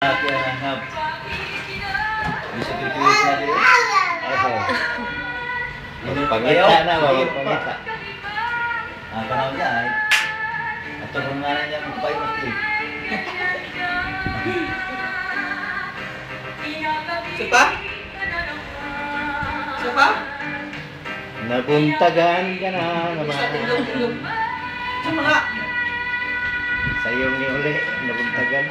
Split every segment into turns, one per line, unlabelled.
Kaya hanap. Bisa create na din.
Opo.
Pangita na,
Ayaw.
pangita. Ang kanaw niya ay ato kung nga na niya magpay masti.
Siapa? Siapa?
Nabuntagan ka na naman.
Bisa tinggal. Sama nga.
Sayong ni uli, nabuntagan.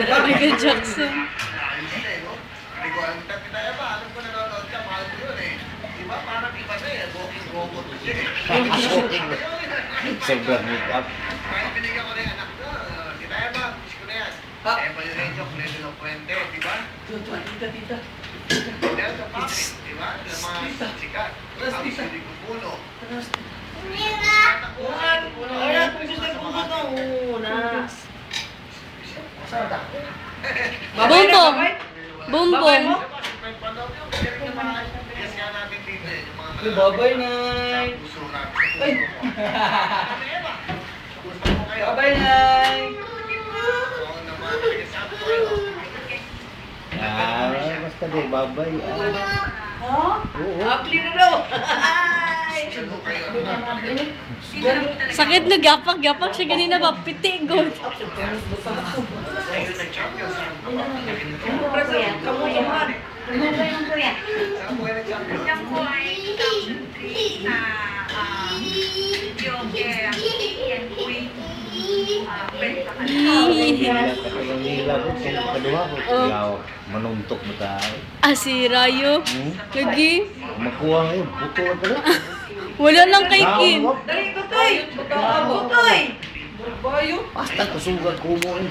Michael Jackson.
Sobrang make up.
Binigyan ko na yung anak ko. Kita yan ba? Miss ko na yan.
Ha?
Eva Eugenio, Cledo ng Puente, di ba?
Tuwa, tita.
Dahil sa pangit, di ba? Yung mga sikat.
Ras,
Ang
tita.
sili ko puno.
Ayan, kung gusto ko na. Una. Saan ta? Babay na,
Bumbong.
babay?
Bumbong.
Babay mo?
May panaw yun. Kaya yung mga yes nga natin dito eh. Yung mga
Uy, babay, Nay.
puso natin.
Ay.
Eva, gusto mo kayo?
Babay, Nay.
Oo naman. Nag-isabi ko kayo.
Basta di, babay.
Ha?
Oo.
Apli na daw.
Gusto mo kayo?
Sakit na gapak siya ganina ba? Piti, good.
Ayun, nag-champion sa
Kamu yaman.
Saan po kayo nag-champion?
Yang po ay country na yung yan po ay benta ka na.
Katulong nila ko, kaduha ko.
Oh.
Ikaw, manuntok mo tayo.
Ah, si Rayo. Lagi.
Makuha ngayon, buto na pala.
Wala lang kay Kim.
Dali, tutoy. Tutoy. Bayo.
Basta kusugan ko mo eh.